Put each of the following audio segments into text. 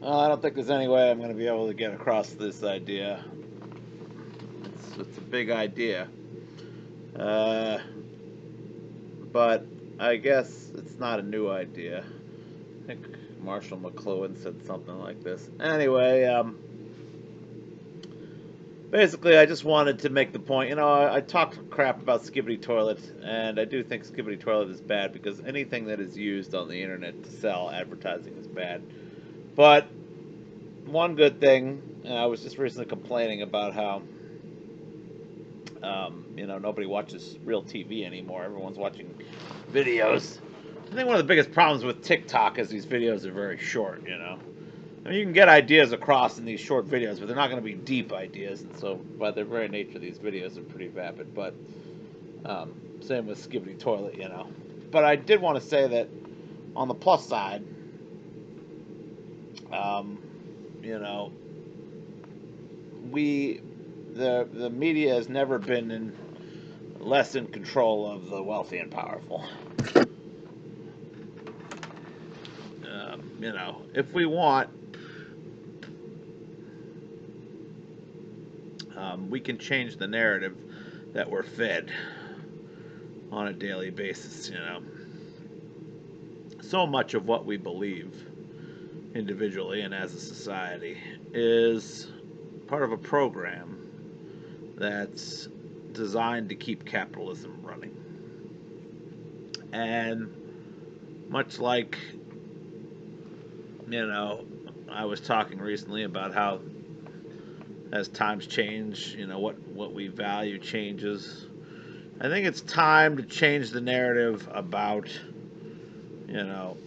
Well, I don't think there's any way I'm going to be able to get across this idea. It's a big idea. Uh, but I guess it's not a new idea. I think Marshall McLuhan said something like this. Anyway, basically, I just wanted to make the point. I talked crap about Skibbity Toilet, and I do think Skibbity Toilet is bad because anything that is used on the internet to sell advertising is bad. But one good thing, I was just recently complaining about how nobody watches real TV anymore. Everyone's watching videos. I think one of the biggest problems with TikTok is these videos are very short. I mean, you can get ideas across in these short videos, but they're not going to be deep ideas, and so by their very nature, these videos are pretty vapid. But same with Skibbity Toilet. But I did want to say that on the plus side, um, you know, we the media has never been less in control of the wealthy and powerful. If we want, we can change the narrative that we're fed on a daily basis. So much of what we believe individually and as a society is part of a program that's designed to keep capitalism running. And much like, you know, I was talking recently about how as times change, what we value changes. I think it's time to change the narrative you know,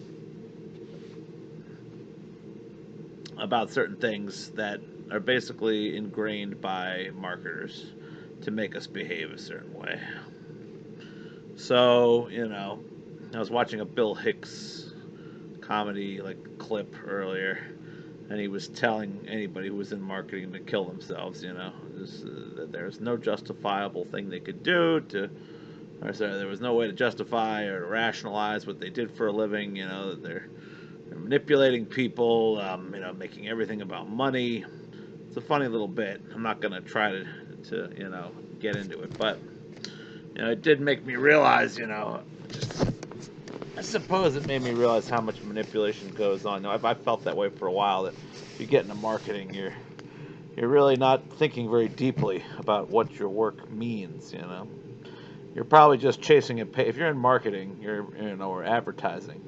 about certain things that are basically ingrained by marketers to make us behave a certain way. So, I was watching a Bill Hicks comedy like clip earlier, and he was telling anybody who was in marketing to kill themselves. That there's no justifiable thing they could do or sorry, there was no way to justify or to rationalize what they did for a living. That they're manipulating people. Making everything about money. It's a funny little bit. I'm not gonna try to get into it, but it did make me realize, just I suppose it made me realize how much manipulation goes on. I've felt that way for a while. That if you get into marketing, you're really not thinking very deeply about what your work means. You're probably just chasing a pay. If you're in marketing, or advertising,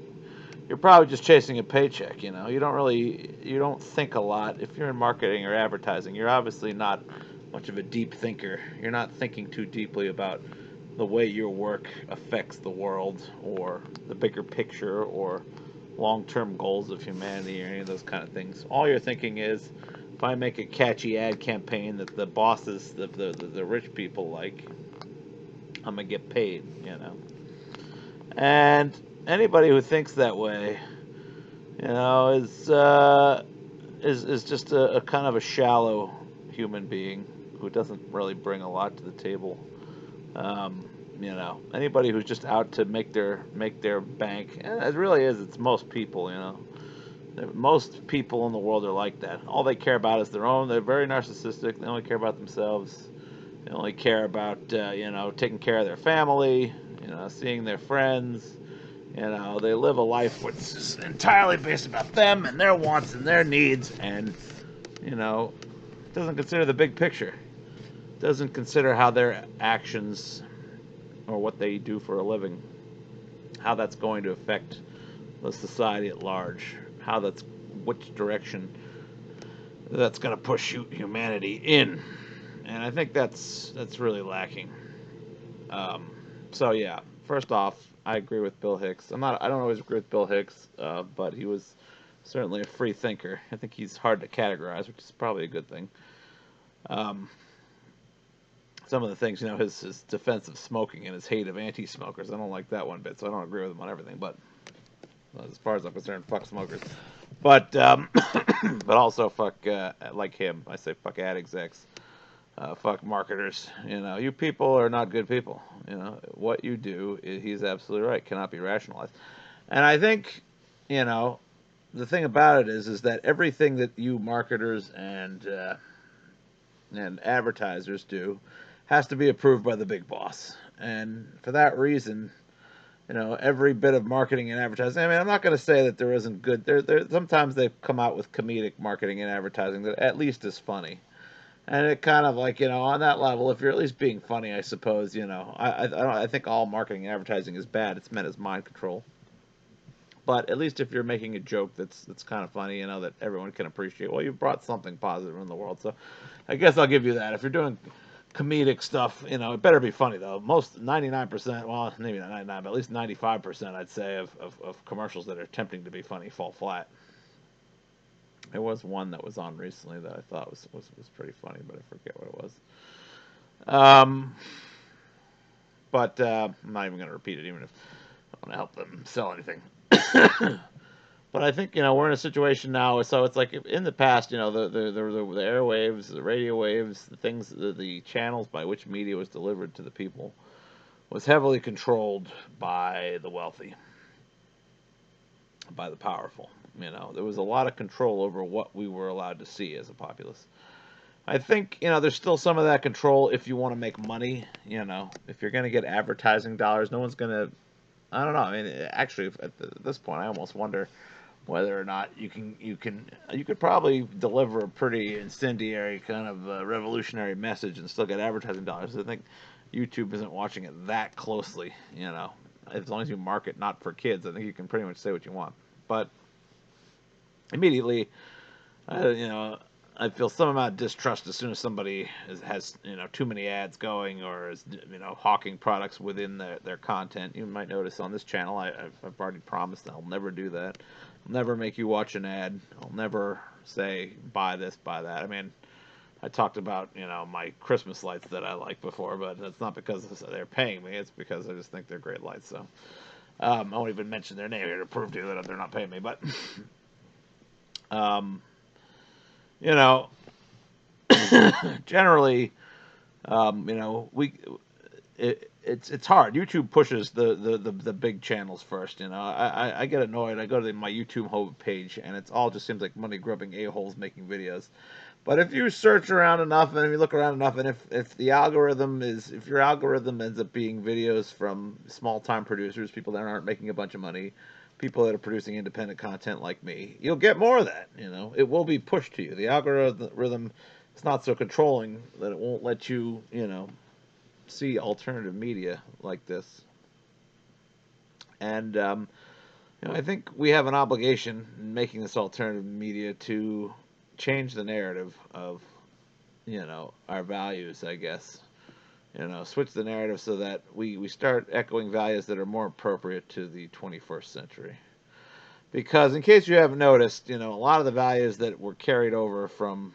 you're probably just chasing a paycheck. You don't think a lot. If you're in marketing or advertising, you're obviously not much of a deep thinker. You're not thinking too deeply about the way your work affects the world or the bigger picture or long-term goals of humanity or any of those kind of things. All you're thinking is, if I make a catchy ad campaign that the bosses, the rich people like, I'm gonna get paid. And anybody who thinks that way, is just a kind of a shallow human being who doesn't really bring a lot to the table. Anybody who's just out to make their bank, and it really is. It's most people. Most people in the world are like that. All they care about is their own. They're very narcissistic. They only care about themselves. They only care about taking care of their family. Seeing their friends. They live a life which is entirely based about them and their wants and their needs, and you know doesn't consider the big picture. Doesn't consider how their actions or what they do for a living, how that's going to affect the society at large, how that's which direction that's going to push humanity in, and I think that's really lacking. Um, so yeah, first off, I agree with Bill Hicks. I don't always agree with Bill Hicks, but he was certainly a free thinker. I think he's hard to categorize, which is probably a good thing. Um, some of the things, his defense of smoking and his hate of anti-smokers, I don't like that one bit. So I don't agree with him on everything, but as far as I'm concerned, fuck smokers. But but also fuck like him. I say fuck ad execs. Fuck marketers. You people are not good people. What you do, he's absolutely right, cannot be rationalized. And I think, you know, the thing about it is that everything that you marketers and advertisers do has to be approved by the big boss. And for that reason, every bit of marketing and advertising. I mean, I'm not going to say that there isn't good. There sometimes they come out with comedic marketing and advertising that at least is funny. And it kind of like, on that level, if you're at least being funny, I suppose, I think all marketing and advertising is bad. It's meant as mind control. But at least if you're making a joke that's kind of funny, that everyone can appreciate, well, you brought something positive in the world. So I guess I'll give you that. If you're doing comedic stuff, it better be funny though. Most 99%, well, maybe not 99, but at least 95%, I'd say, of commercials that are attempting to be funny fall flat. There was one that was on recently that I thought was pretty funny, but I forget what it was. But I'm not even going to repeat it, even if I want to help them sell anything. But I think we're in a situation now, so it's like in the past, the airwaves, the radio waves, the things, the channels by which media was delivered to the people was heavily controlled by the wealthy, by the powerful. There was a lot of control over what we were allowed to see as a populace. I think there's still some of that control if you want to make money. If you're going to get advertising dollars, no one's going to. I don't know. I mean, actually, at this point, I almost wonder whether or not you could probably deliver a pretty incendiary kind of revolutionary message and still get advertising dollars. I think YouTube isn't watching it that closely. As long as you market not for kids, I think you can pretty much say what you want. But immediately, I feel some amount of distrust as soon as somebody has too many ads going or is hawking products within their content. You might notice on this channel I've already promised I'll never do that. I'll never make you watch an ad. I'll never say buy this, buy that. I mean, I talked about my Christmas lights that I like before, but it's not because they're paying me. It's because I just think they're great lights. So I won't even mention their name here to prove to you that they're not paying me. But you know, generally, it's hard. YouTube pushes the big channels first. I get annoyed. I go to my YouTube home page, and it's all just seems like money grubbing a-holes making videos. But if you search around enough and if you look around enough, and if your algorithm ends up being videos from small time producers, people that aren't making a bunch of money, people that are producing independent content like me, you'll get more of that. It will be pushed to you. The algorithm is not so controlling that it won't let you see alternative media like this. And I think we have an obligation in making this alternative media to change the narrative of our values, I guess. Switch the narrative so that we start echoing values that are more appropriate to the 21st century. Because in case you haven't noticed, a lot of the values that were carried over from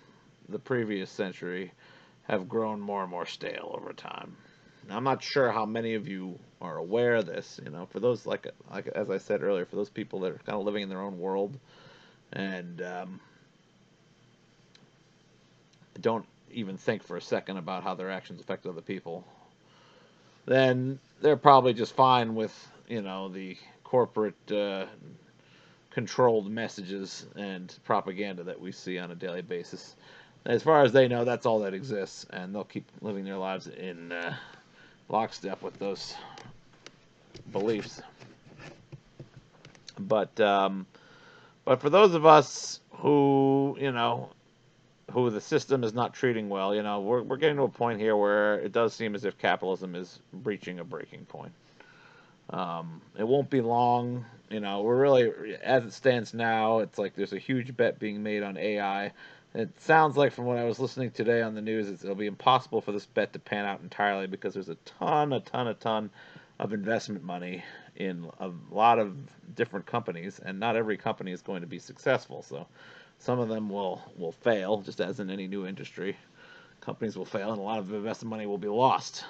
the previous century have grown more and more stale over time. Now, I'm not sure how many of you are aware of this. For those like as I said earlier, for those people that are kind of living in their own world and don't even think for a second about how their actions affect other people, then they're probably just fine with the corporate controlled messages and propaganda that we see on a daily basis. As far as they know, that's all that exists, and they'll keep living their lives in lockstep with those beliefs. But for those of us who who the system is not treating well, we're getting to a point here where it does seem as if capitalism is reaching a breaking point. It won't be long. We're really, as it stands now, it's like there's a huge bet being made on AI. It sounds like from what I was listening today on the news, it'll be impossible for this bet to pan out entirely because there's a ton of investment money in a lot of different companies, and not every company is going to be successful. So some of them will fail, just as in any new industry. Companies will fail, and a lot of invested money will be lost.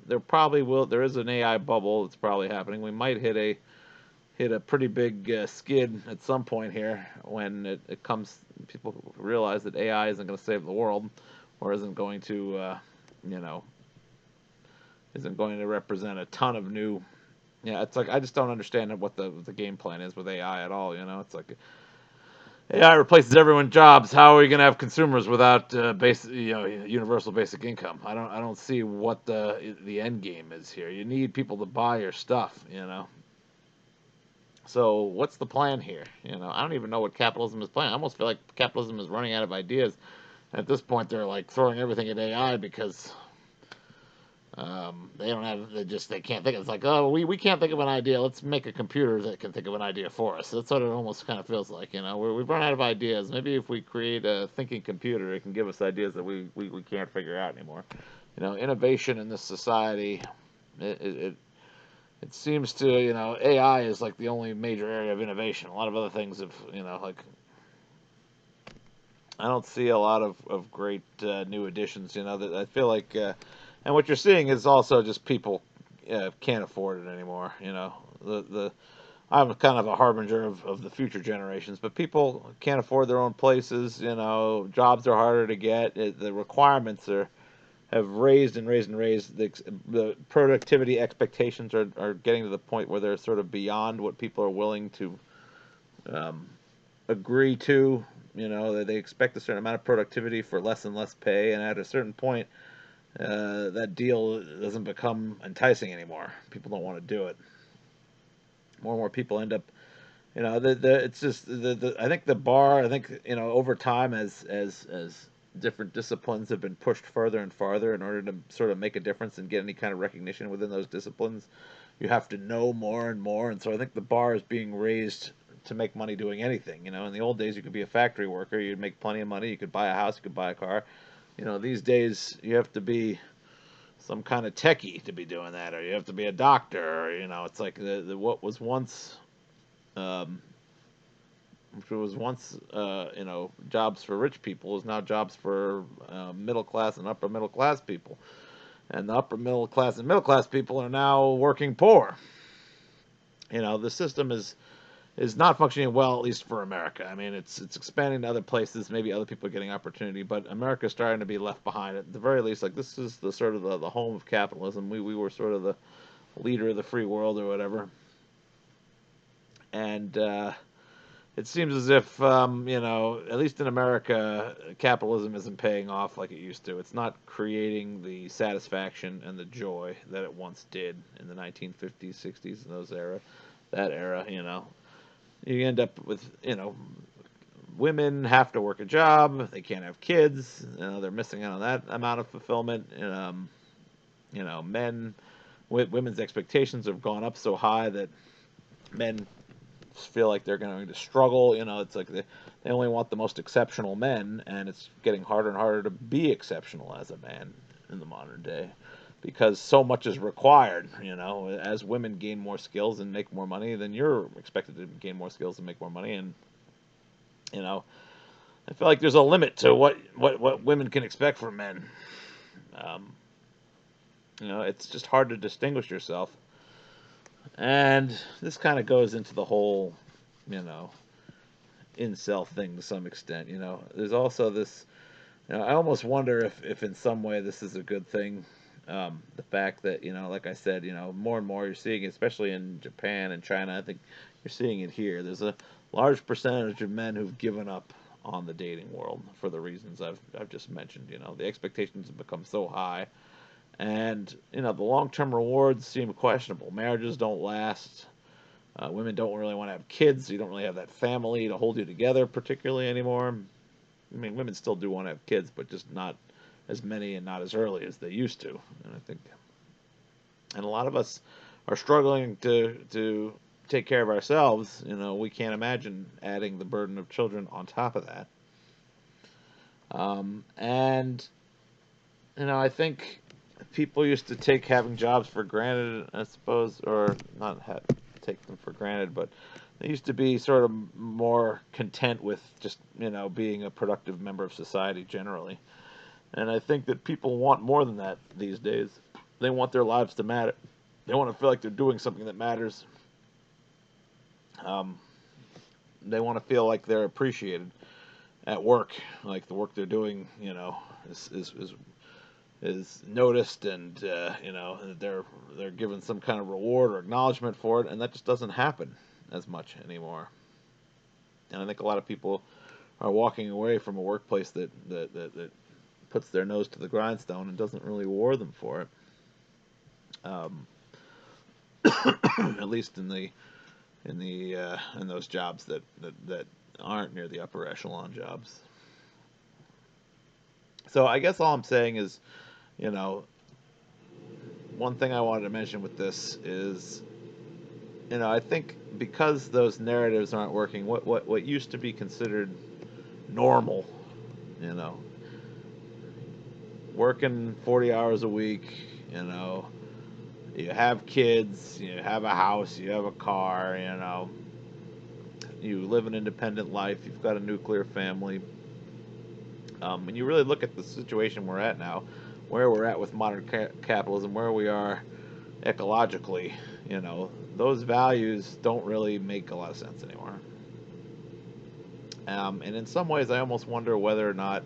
There is an AI bubble that's probably happening. We might hit a pretty big skid at some point here when it comes. People realize that AI isn't going to save the world, or isn't going to represent a ton of new. It's like I just don't understand what the game plan is with AI at all. It's like AI replaces everyone's jobs. How are we going to have consumers without universal basic income? I don't see what the end game is here. You need people to buy your stuff. So what's the plan here? I don't even know what capitalism is playing. I almost feel like capitalism is running out of ideas. At this point, they're like throwing everything at AI because they don't have, they can't think. It's like, oh, we can't think of an idea. Let's make a computer that can think of an idea for us. That's what it almost kind of feels like. We've run out of ideas. Maybe if we create a thinking computer, it can give us ideas that we can't figure out anymore. Innovation in this society, it it seems to, AI is like the only major area of innovation. A lot of other things have, like, I don't see a lot of great new additions. That I feel like, and what you're seeing is also just people can't afford it anymore. The I'm kind of a harbinger of the future generations, but people can't afford their own places. Jobs are harder to get. The requirements have raised and raised and raised. The productivity expectations are getting to the point where they're sort of beyond what people are willing to um, agree to. They expect a certain amount of productivity for less and less pay, and at a certain point, that deal doesn't become enticing anymore. People don't want to do it. More and more people end up, it's just I think the bar. I think over time as different disciplines have been pushed further and farther in order to sort of make a difference and get any kind of recognition within those disciplines, you have to know more and more, and so I think the bar is being raised to make money doing anything. In the old days, you could be a factory worker, you'd make plenty of money, you could buy a house, you could buy a car. These days you have to be some kind of techie to be doing that, or you have to be a doctor, or it's like what was once um, which was once jobs for rich people is now jobs for middle class and upper middle class people, and the upper middle class and middle class people are now working poor. The system is not functioning well, at least for America. I mean, it's expanding to other places. Maybe other people are getting opportunity, but America's starting to be left behind. At the very least, like, this is the sort of the home of capitalism. We were sort of the leader of the free world or whatever, and it seems as if at least in America, capitalism isn't paying off like it used to. It's not creating the satisfaction and the joy that it once did in the 1950s, 60s, and that era. You end up with women have to work a job, they can't have kids, they're missing out on that amount of fulfillment. Men, women's expectations have gone up so high that men feel like they're going to struggle. It's like they only want the most exceptional men, and it's getting harder and harder to be exceptional as a man in the modern day because so much is required. As women gain more skills and make more money, then you're expected to gain more skills and make more money. And you know, I feel like there's a limit to what women can expect from men. Um, it's just hard to distinguish yourself, and this kind of goes into the whole, you know, incel thing to some extent. There's also this. I almost wonder if in some way this is a good thing. The fact that like I said, more and more you're seeing, especially in Japan and China. I think you're seeing it here. There's a large percentage of men who've given up on the dating world for the reasons I've just mentioned. The expectations have become so high, and the long term rewards seem questionable. Marriages don't last. Women don't really want to have kids. So you don't really have that family to hold you together particularly anymore. I mean, women still do want to have kids, but just not as many and not as early as they used to. And I think, and a lot of us are struggling to take care of ourselves. We can't imagine adding the burden of children on top of that. And I think people used to take having jobs for granted, I suppose, or not take them for granted, but they used to be sort of more content with just being a productive member of society generally. And I think that people want more than that these days. They want their lives to matter. They want to feel like they're doing something that matters. Um, they want to feel like they're appreciated at work, like the work they're doing, is noticed, and they're given some kind of reward or acknowledgement for it, and that just doesn't happen as much anymore. And I think a lot of people are walking away from a workplace that puts their nose to the grindstone and doesn't really reward them for it. Um, at least in those jobs that aren't near the upper echelon jobs. So I guess all I'm saying is, you know, one thing I wanted to mention with this is, I think because those narratives aren't working, what used to be considered normal, you know, working 40 hours a week, you know, you have kids, you have a house, you have a car, you live an independent life, you've got a nuclear family. And you really look at the situation we're at now, where we're at with modern capitalism, where we are ecologically, those values don't really make a lot of sense anymore. And in some ways, I almost wonder whether or not,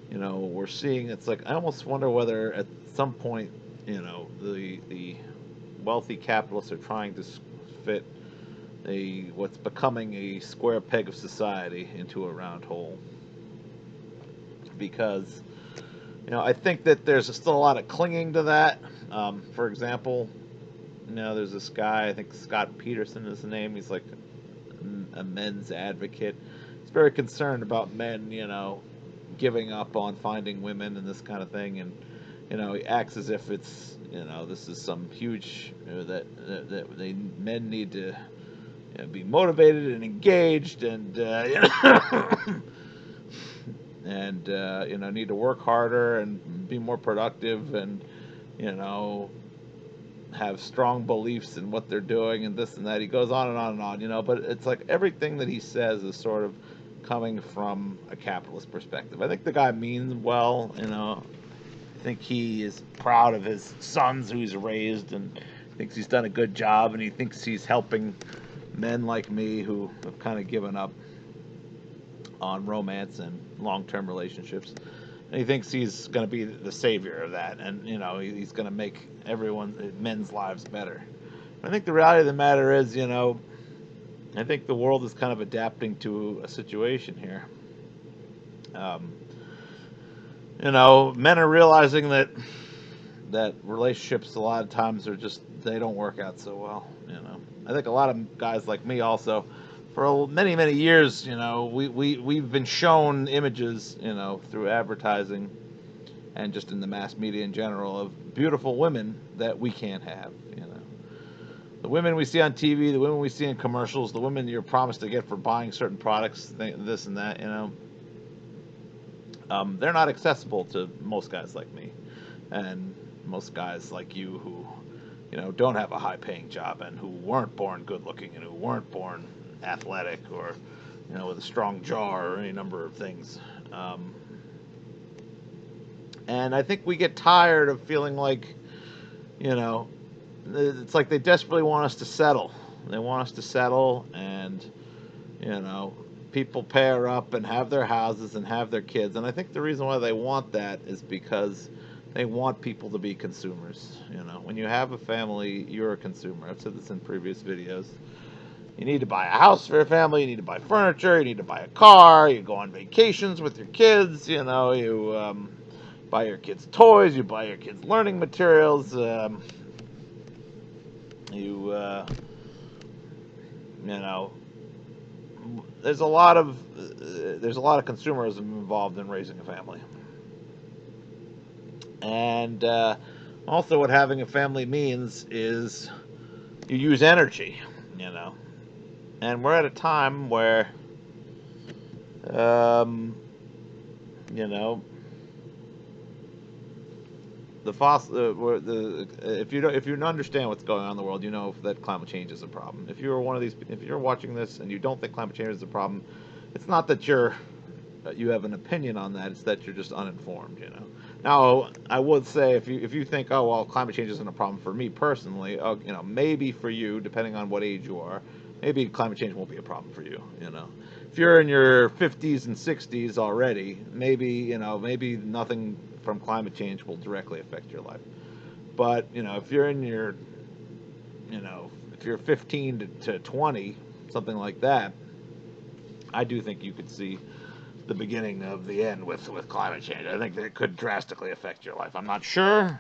we're seeing. It's like I almost wonder whether at some point, the wealthy capitalists are trying to fit what's becoming a square peg of society into a round hole. Because, I think that there's still a lot of clinging to that. For example, there's this guy, I think Scott Peterson is the name. He's like a men's advocate. He's very concerned about men, giving up on finding women and this kind of thing. And, he acts as if it's, this is some huge, that men need to be motivated and engaged and, and need to work harder and be more productive and have strong beliefs in what they're doing and this and that. He goes on and on and on, but it's like everything that he says is sort of coming from a capitalist perspective. I think the guy means well, I think he is proud of his sons who he's raised and thinks he's done a good job, and he thinks he's helping men like me who have kind of given up on romance and long-term relationships. And he thinks he's going to be the savior of that, and he's going to make men's lives better. I think the reality of the matter is, I think the world is kind of adapting to a situation here. Men are realizing that relationships a lot of times they don't work out so well. I think a lot of guys like me also, for many years, we've been shown images, through advertising and just in the mass media in general of beautiful women that we can't have. The women we see on TV, the women we see in commercials, the women you're promised to get for buying certain products, this and that, they're not accessible to most guys like me, and most guys like you who, don't have a high-paying job and who weren't born good-looking and who weren't born athletic or, with a strong jaw or any number of things. And I think we get tired of feeling like, it's like they desperately want us to settle. They want us to settle, and, people pair up and have their houses and have their kids. And I think the reason why they want that is because they want people to be consumers. When you have a family, you're a consumer. I've said this in previous videos. You need to buy a house for your family. You need to buy furniture. You need to buy a car. You go on vacations with your kids. You buy your kids toys. You buy your kids learning materials. There's a lot of consumerism involved in raising a family. And also what having a family means is you use energy, And we're at a time where, if you don't understand what's going on in the world, that climate change is a problem. If you're watching this and you don't think climate change is a problem, it's not that you have an opinion on that. It's that you're just uninformed. Now, I would say if you think, oh well, climate change isn't a problem for me personally, maybe for you, depending on what age you are, maybe climate change won't be a problem for you. If you're in your 50s and 60s already, maybe nothing from climate change will directly affect your life. But if you're in your, if you're 15 to 20, something like that, I do think you could see the beginning of the end with climate change. I think that it could drastically affect your life. I'm not sure.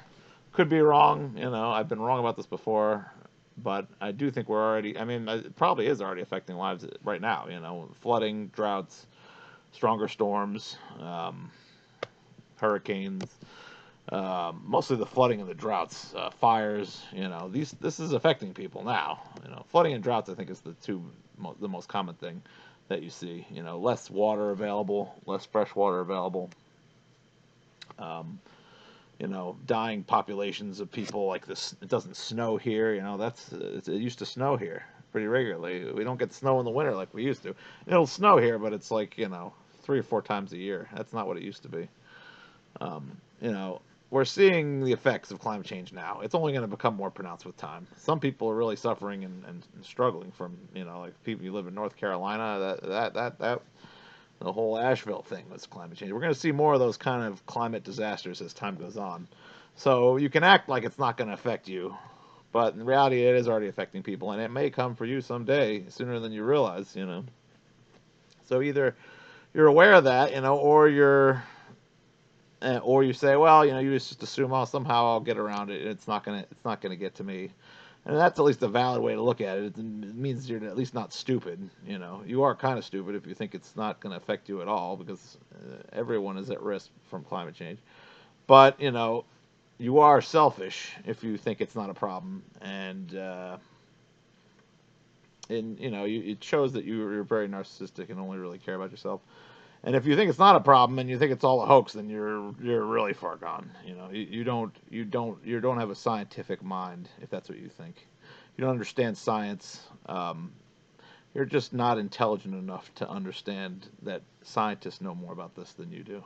Could be wrong. I've been wrong about this before, but I do think we're already. I mean, it probably is already affecting lives right now. Flooding, droughts, stronger storms, hurricanes. Mostly the flooding and the droughts, fires. This is affecting people now. Flooding and droughts, I think, is the most common thing that you see. Less water available, less fresh water available. Dying populations of people like this. It doesn't snow here. It used to snow here pretty regularly. We don't get snow in the winter like we used to. It'll snow here, but it's like 3 or 4 times a year. That's not what it used to be. Um, you know, we're seeing the effects of climate change now. It's only going to become more pronounced with time. Some people are really suffering and struggling from, like people who live in North Carolina. That the whole Asheville thing was climate change. We're going to see more of those kind of climate disasters as time goes on. So you can act like it's not going to affect you, but in reality, it is already affecting people, and it may come for you someday sooner than you realize. So either you're aware of that, or you say, well, you just assume, oh, somehow I'll get around it. It's not gonna get to me, and that's at least a valid way to look at it. It means you're at least not stupid. You are kind of stupid if you think it's not going to affect you at all, because everyone is at risk from climate change. But you are selfish if you think it's not a problem, and it shows that you're very narcissistic and only really care about yourself. And if you think it's not a problem and you think it's all a hoax, then you're really far gone. You don't have a scientific mind if that's what you think. You don't understand science. You're just not intelligent enough to understand that scientists know more about this than you do.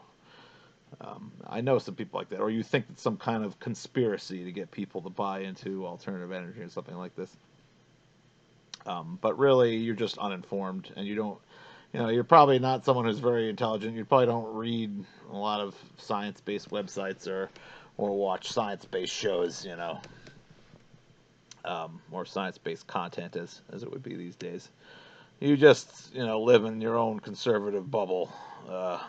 I know some people like that, or you think it's some kind of conspiracy to get people to buy into alternative energy or something like this. But really, you're just uninformed, and you don't. You're probably not someone who's very intelligent. You probably don't read a lot of science-based websites or watch science-based shows. Or science-based content as it would be these days. You just live in your own conservative bubble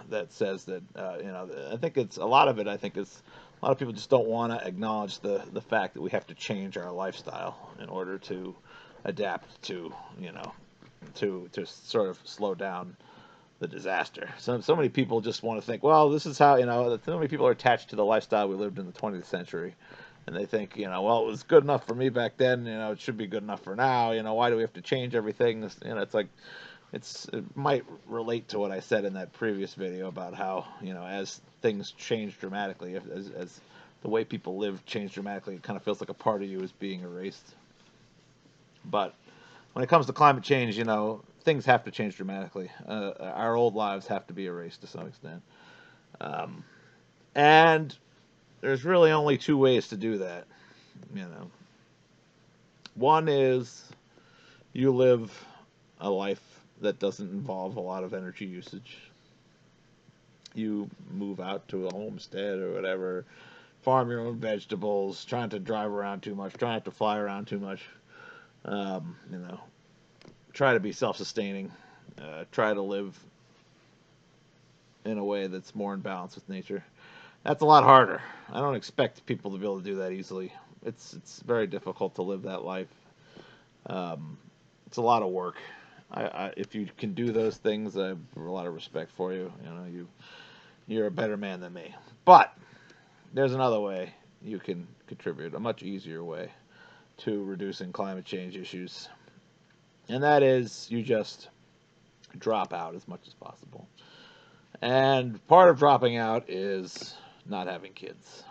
that says that I think it's a lot of it. I think is a lot of people just don't want to acknowledge the fact that we have to change our lifestyle in order to adapt to to sort of slow down the disaster. So many people just want to think, well, this is how so many people are attached to the lifestyle we lived in the 20th century. And they think, well, it was good enough for me back then. It should be good enough for now. Why do we have to change everything? It's like, it might relate to what I said in that previous video about how, as things change dramatically, as the way people live change dramatically, it kind of feels like a part of you is being erased. But when it comes to climate change, things have to change dramatically. Our old lives have to be erased to some extent. And there's really only two ways to do that. One is you live a life that doesn't involve a lot of energy usage. You move out to a homestead or whatever, farm your own vegetables, trying to drive around too much, trying not to fly around too much. Try to be self-sustaining. Try to live in a way that's more in balance with nature. That's a lot harder. I don't expect people to be able to do that easily. It's very difficult to live that life. It's a lot of work. If you can do those things, I have a lot of respect for you. You're a better man than me. But there's another way you can contribute, a much easier way to reducing climate change issues. And that is you just drop out as much as possible. And part of dropping out is not having kids.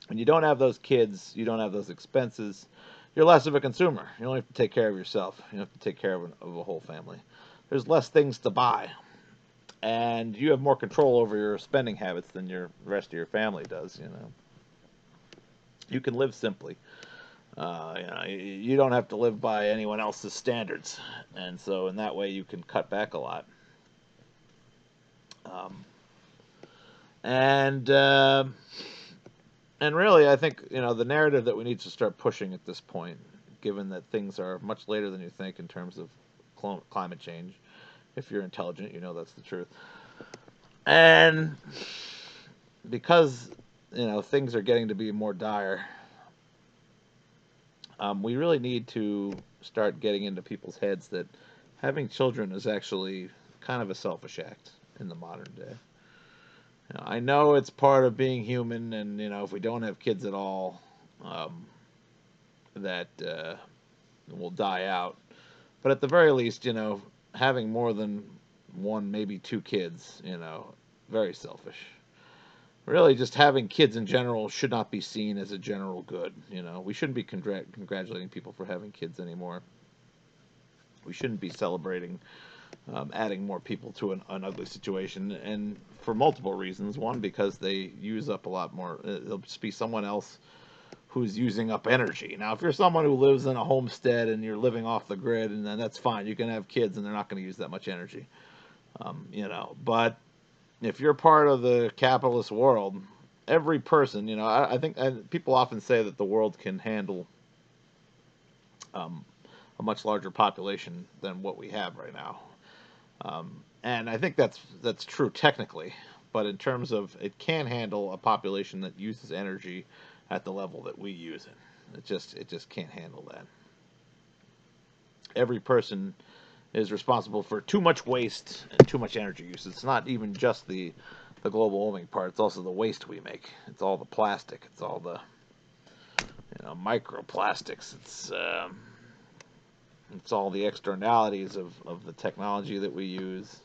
When you don't have those kids, you don't have those expenses, you're less of a consumer. You don't have to take care of yourself. You don't have to take care of a whole family. There's less things to buy. And you have more control over your spending habits than the rest of your family does, You can live simply. You don't have to live by anyone else's standards. And so in that way you can cut back a lot. And really, I think the narrative that we need to start pushing at this point, given that things are much later than you think in terms of climate change, If you're intelligent, you know that's the truth. And because things are getting to be more dire, we really need to start getting into people's heads that having children is actually kind of a selfish act in the modern day. I know it's part of being human, and if we don't have kids at all, um, that will die out. But at the very least, having more than one, maybe two kids, very selfish. Really, just having kids in general should not be seen as a general good. We shouldn't be congratulating people for having kids anymore. We shouldn't be celebrating adding more people to an ugly situation, and for multiple reasons. One, because they use up a lot more. There'll just be someone else who's using up energy. Now, if you're someone who lives in a homestead and you're living off the grid, and then that's fine. You can have kids, and they're not going to use that much energy. But if you're part of the capitalist world, every person, I think people often say that the world can handle a much larger population than what we have right now. And I think that's true technically, but in terms of it can handle a population that uses energy at the level that we use it. It just can't handle that. Every person is responsible for too much waste and too much energy use. It's not even just the global warming part. It's also the waste we make. It's all the plastic. It's all the microplastics. It's all the externalities of the technology that we use.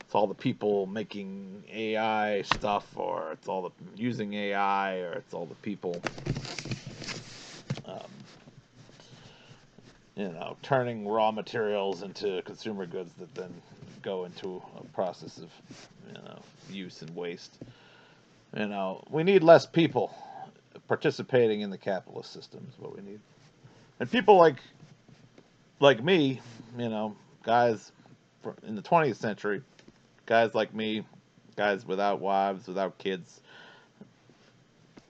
It's all the people making AI stuff, or it's all the using AI, or it's all the people, um, turning raw materials into consumer goods that then go into a process of, use and waste. We need less people participating in the capitalist system is what we need. And people like me, guys in the 20th century, guys like me, guys without wives, without kids,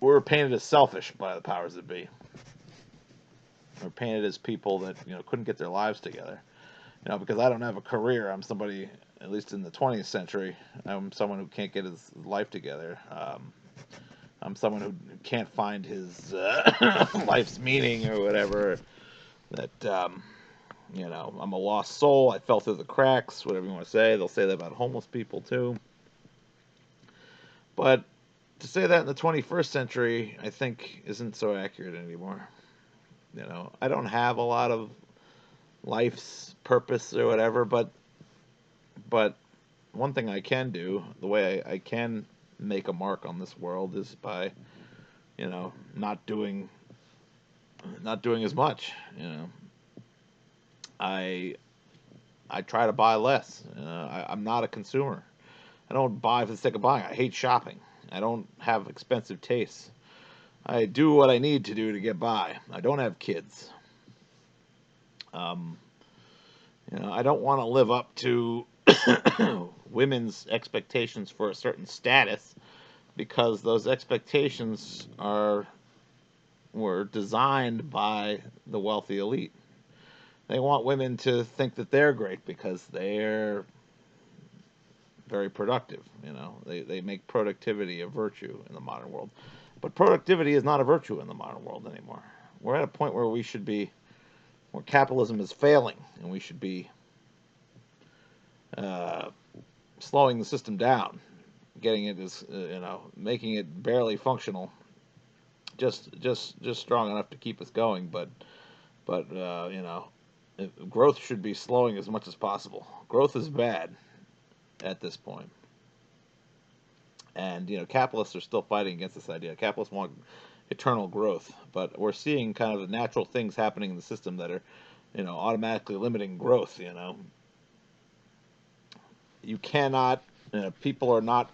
were painted as selfish by the powers that be. We're painted as people that couldn't get their lives together. Because I don't have a career. I'm somebody, at least in the 20th century, I'm someone who can't get his life together. I'm someone who can't find his life's meaning or whatever. That I'm a lost soul. I fell through the cracks. Whatever you want to say. They'll say that about homeless people too. But to say that in the 21st century, I think isn't so accurate anymore. I don't have a lot of life's purpose or whatever, but one thing I can do, the way I can make a mark on this world, is by not doing as much. I try to buy less. I'm not a consumer. I don't buy for the sake of buying. I hate shopping. I don't have expensive tastes. I do what I need to do to get by. I don't have kids. I don't want to live up to women's expectations for a certain status, because those expectations were designed by the wealthy elite. They want women to think that they're great because they're very productive. They make productivity a virtue in the modern world. But productivity is not a virtue in the modern world anymore. We're at a point where where capitalism is failing, and we should be slowing the system down, getting it as making it barely functional, just strong enough to keep us going. But growth should be slowing as much as possible. Growth is bad at this point. And capitalists are still fighting against this idea. Capitalists want eternal growth, but we're seeing kind of the natural things happening in the system that are, automatically limiting growth. You cannot. People are not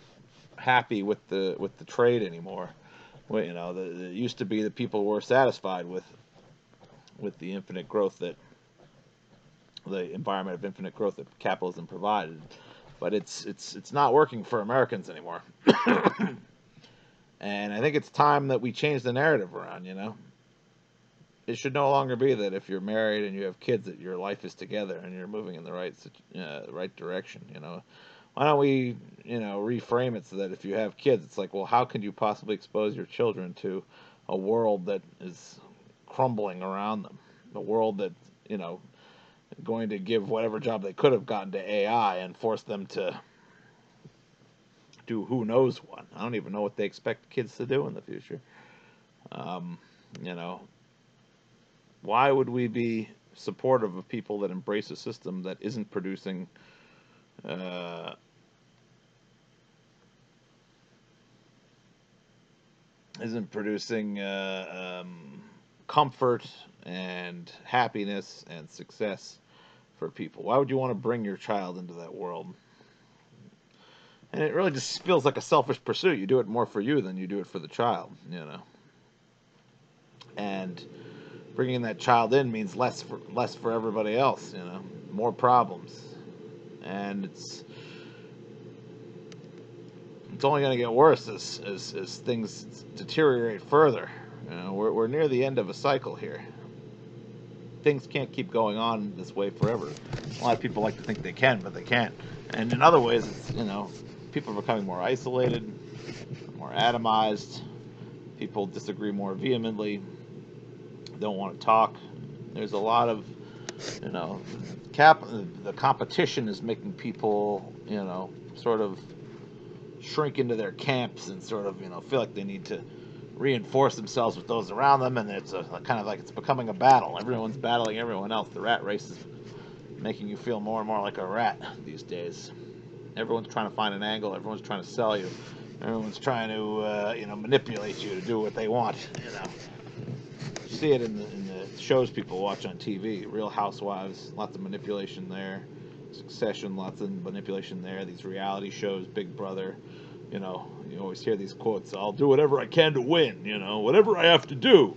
happy with the trade anymore. Well, it used to be that people were satisfied with the infinite growth that the environment of infinite growth that capitalism provided. But it's not working for Americans anymore. And I think it's time that we change the narrative around, it should no longer be that if you're married and you have kids that your life is together and you're moving in the right direction. Why don't we reframe it so that if you have kids, it's like, well, how can you possibly expose your children to a world that is crumbling around them, a world that you know going to give whatever job they could have gotten to AI and force them to do who knows what. I don't even know what they expect kids to do in the future. Um, you know, why would we be supportive of people that embrace a system that uh, isn't producing comfort and happiness and success for people? Why would you want to bring your child into that world? And it really just feels like a selfish pursuit. You do it more for you than you do it for the child. And bringing that child in means less for everybody else. More problems, and it's only going to get worse as things deteriorate further. We're near the end of a cycle here. Things can't keep going on this way forever. A lot of people like to think they can, but they can't. And in other ways, people are becoming more isolated, more atomized. People disagree more vehemently, don't want to talk. There's a lot of, you know, the competition is making people, sort of shrink into their camps and sort of, feel like they need to reinforce themselves with those around them, and it's a kind of like it's becoming a battle. Everyone's battling everyone else. The rat race is making you feel more and more like a rat these days. Everyone's trying to find an angle. Everyone's trying to sell you. Everyone's trying to, manipulate you to do what they want. You see it in the shows people watch on TV. Real Housewives, lots of manipulation there. Succession, lots of manipulation there. These reality shows, Big Brother. You always hear these quotes. I'll do whatever I can to win. Whatever I have to do,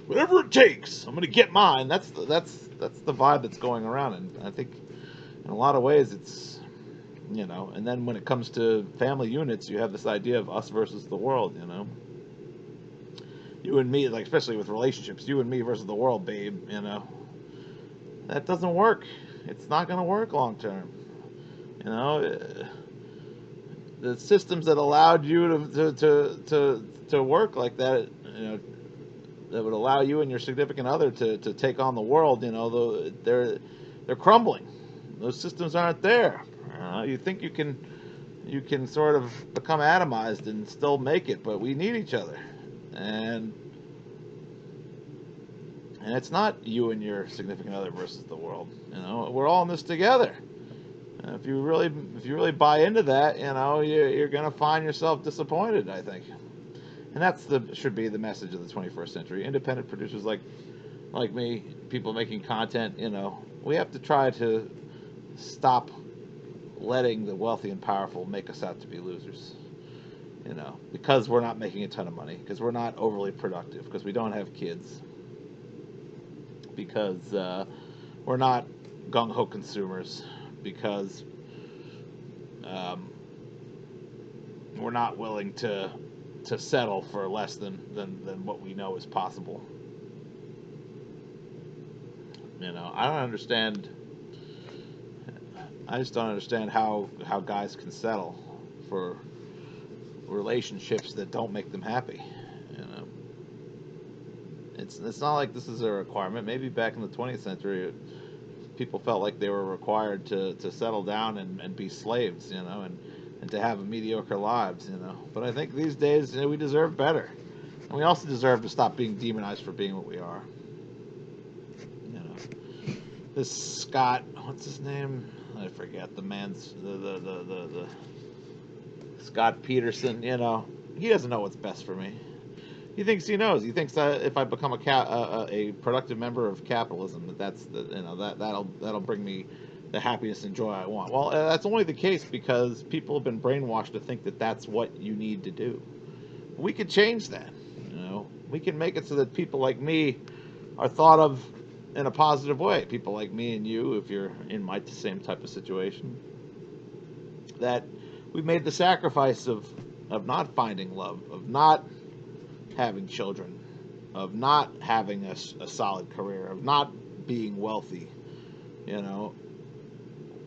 whatever it takes. I'm going to get mine. That's the vibe that's going around, and I think in a lot of ways it's. And then when it comes to family units, you have this idea of us versus the world. You and me, like especially with relationships, you and me versus the world, babe. That doesn't work. It's not going to work long term. You know, the systems that allowed you to work like that, that would allow you and your significant other to take on the world, they're crumbling. Those systems aren't there. You think you can sort of become atomized and still make it, but we need each other, and it's not you and your significant other versus the world. We're all in this together. If you really buy into that, you're going to find yourself disappointed, I think. And should be the message of the 21st century. Independent producers like me, people making content, we have to try to stop letting the wealthy and powerful make us out to be losers. Because we're not making a ton of money, because we're not overly productive, because we don't have kids, because we're not gung-ho consumers, because we're not willing to settle for less than what we know is possible. I don't understand. I just don't understand how guys can settle for relationships that don't make them happy. You know, it's not like this is a requirement. Maybe back in the 20th century, people felt like they were required to settle down and be slaves, and to have mediocre lives, But I think these days, we deserve better, and we also deserve to stop being demonized for being what we are. This Scott, what's his name? I forget the man's the Scott Peterson. He doesn't know what's best for me. He thinks he knows. He thinks that if I become a productive member of capitalism, that'll bring me the happiness and joy I want. Well, that's only the case because people have been brainwashed to think that that's what you need to do. We could change that. We can make it so that people like me are thought of in a positive way. People like me and you, if you're in my same type of situation, that we made the sacrifice of not finding love, of not having children, of not having a solid career, of not being wealthy, you know,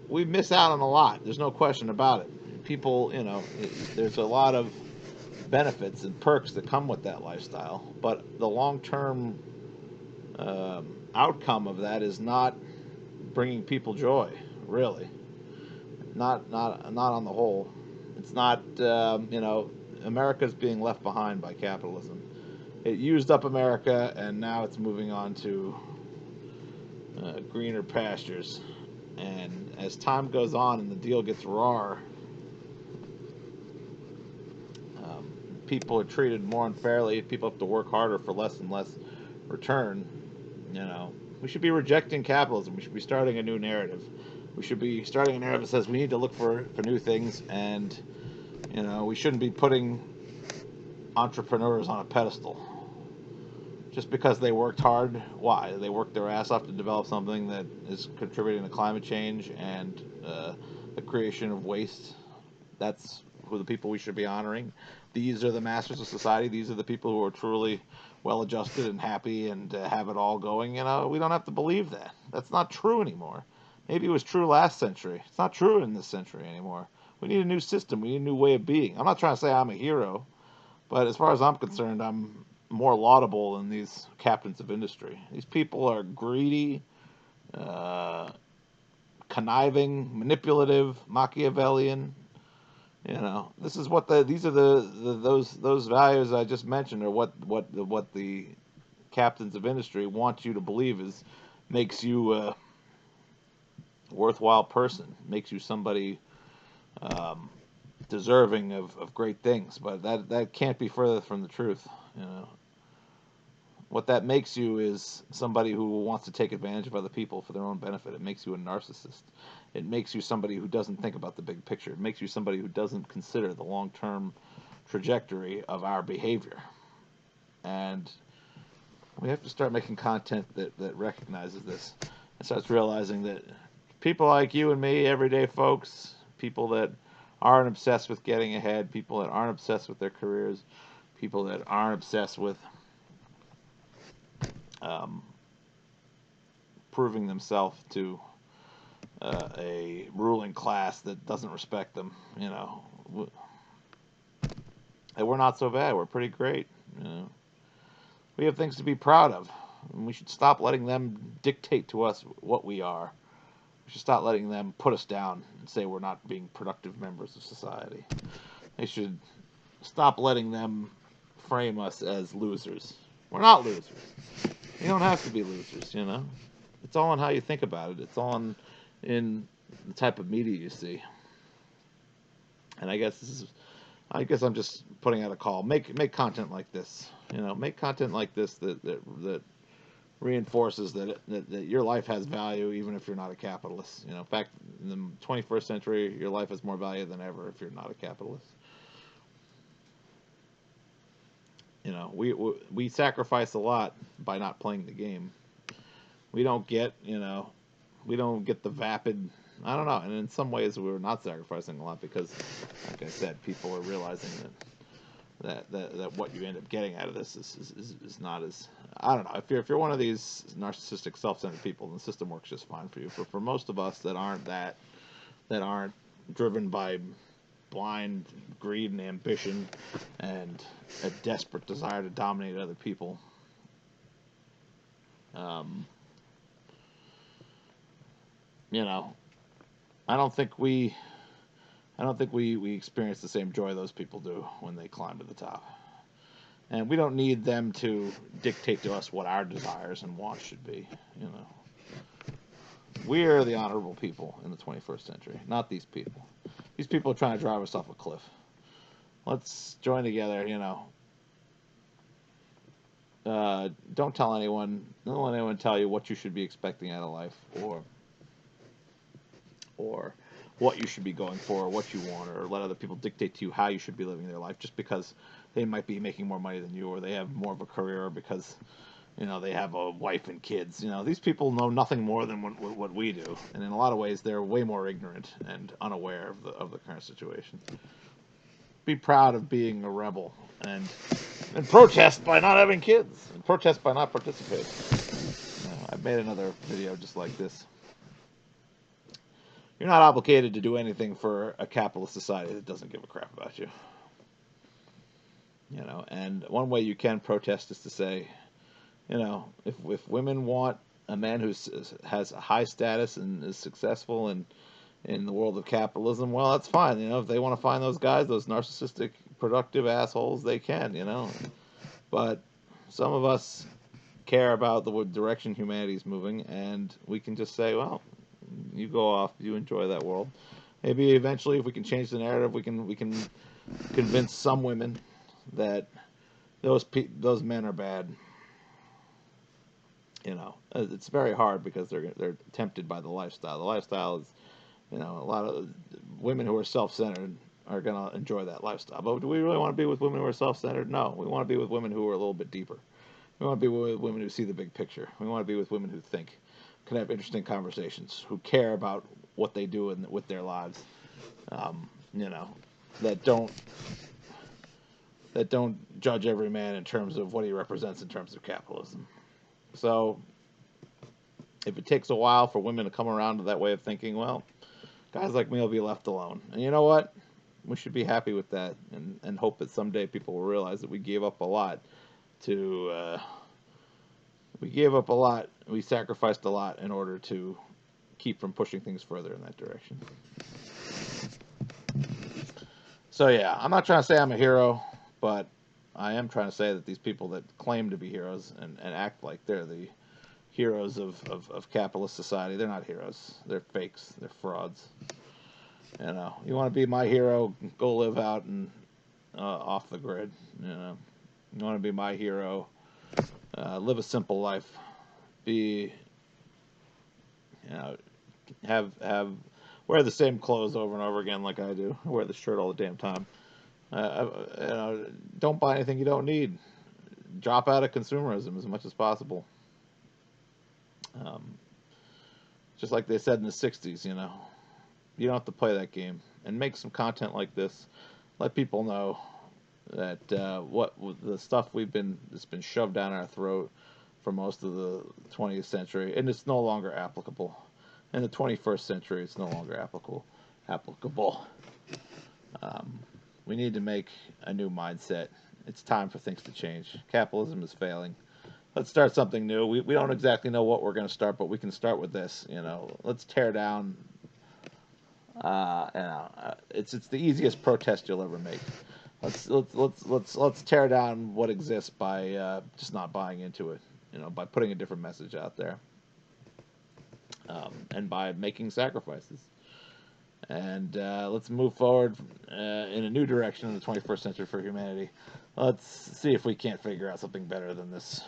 we miss out on a lot. There's no question about it. People, there's a lot of benefits and perks that come with that lifestyle, but the long term outcome of that is not bringing people joy, really. Not on the whole. It's not, America's being left behind by capitalism. It used up America, and now it's moving on to greener pastures. And as time goes on and the deal gets rawer, people are treated more unfairly. People have to work harder for less and less return. We should be rejecting capitalism. We should be starting a new narrative. We should be starting a narrative that says we need to look for new things, and we shouldn't be putting entrepreneurs on a pedestal just because they worked hard. Why? They worked their ass off to develop something that is contributing to climate change and the creation of waste. That's who the people we should be honoring. These are the masters of society. These are the people who are truly well-adjusted and happy and have it all going. We don't have to believe that. That's not true anymore. Maybe it was true last century. It's not true in this century anymore. We need a new system. We need a new way of being. I'm not trying to say I'm a hero, but as far as I'm concerned, I'm more laudable than these captains of industry. These people are greedy, conniving, manipulative, Machiavellian. This is what these are those values I just mentioned are what the captains of industry want you to believe makes you a worthwhile person, makes you somebody deserving of great things. But that can't be further from the truth. What that makes you is somebody who wants to take advantage of other people for their own benefit. It makes you a narcissist. It makes you somebody who doesn't think about the big picture. It makes you somebody who doesn't consider the long-term trajectory of our behavior. And we have to start making content that recognizes this and starts realizing that people like you and me, everyday folks, people that aren't obsessed with getting ahead, people that aren't obsessed with their careers, people that aren't obsessed with proving themselves to a ruling class that doesn't respect them. And we're not so bad. We're pretty great. We have things to be proud of, and we should stop letting them dictate to us what we are. We should stop letting them put us down and say we're not being productive members of society. They should stop letting them frame us as losers. We're not losers. You don't have to be losers, It's all in how you think about it. It's all in the type of media you see. And I guess I'm just putting out a call. Make content like this. Make content like this that reinforces that your life has value even if you're not a capitalist. In fact, in the 21st century, your life has more value than ever if you're not a capitalist. We sacrifice a lot by not playing the game. We don't get the vapid. I don't know. And in some ways, we're not sacrificing a lot because, like I said, people are realizing that what you end up getting out of this is not as, I don't know. If you're one of these narcissistic, self-centered people, then the system works just fine for you. But for most of us that aren't driven by blind greed and ambition and a desperate desire to dominate other people, I don't think we experience the same joy those people do when they climb to the top. And we don't need them to dictate to us what our desires and wants should be. We're the honorable people in the 21st century, not these people. These people are trying to drive us off a cliff. Let's join together, don't tell anyone, don't let anyone tell you what you should be expecting out of life or what you should be going for or what you want, or let other people dictate to you how you should be living their life just because they might be making more money than you or they have more of a career or because they have a wife and kids. These people know nothing more than what we do, and in a lot of ways they're way more ignorant and unaware of the current situation. be proud of being a rebel and protest by not having kids, and protest by not participating. I've made another video just like this. You're not obligated to do anything for a capitalist society that doesn't give a crap about you. And one way you can protest is to say, if women want a man who has a high status and is successful in the world of capitalism, well, that's fine. If they want to find those guys, those narcissistic, productive assholes, they can. But some of us care about the direction humanity's moving, and we can just say, well, you go off, you enjoy that world. Maybe eventually, if we can change the narrative, we can convince some women that those men are bad. It's very hard because they're tempted by the lifestyle. The lifestyle is, a lot of women who are self-centered are going to enjoy that lifestyle. But do we really want to be with women who are self-centered? No, we want to be with women who are a little bit deeper. We want to be with women who see the big picture. We want to be with women who think, can have interesting conversations, who care about what they do with their lives. That don't judge every man in terms of what he represents in terms of capitalism. So, if it takes a while for women to come around to that way of thinking, well, guys like me will be left alone. And you know what? We should be happy with that and hope that someday people will realize that we gave up a lot we sacrificed a lot in order to keep from pushing things further in that direction. So yeah, I'm not trying to say I'm a hero, but I am trying to say that these people that claim to be heroes and act like they're the heroes of capitalist society, they're not heroes. They're fakes. They're frauds. You want to be my hero, go live out and off the grid. You want to be my hero, live a simple life. Be, have wear the same clothes over and over again like I do. I wear the shirt all the damn time. Don't buy anything you don't need. Drop out of consumerism as much as possible. Just like they said in the 60s, you don't have to play that game. And make some content like this. Let people know that what the stuff that's been shoved down our throat for most of the 20th century, and it's no longer applicable. In the 21st century, it's no longer applicable. We need to make a new mindset. It's time for things to change. Capitalism is failing. Let's start something new. We don't exactly know what we're going to start, but we can start with this. Let's tear down. It's the easiest protest you'll ever make. Let's tear down what exists by just not buying into it. By putting a different message out there, and by making sacrifices. And let's move forward in a new direction in the 21st century for humanity. Let's see if we can't figure out something better than this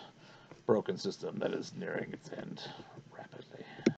broken system that is nearing its end.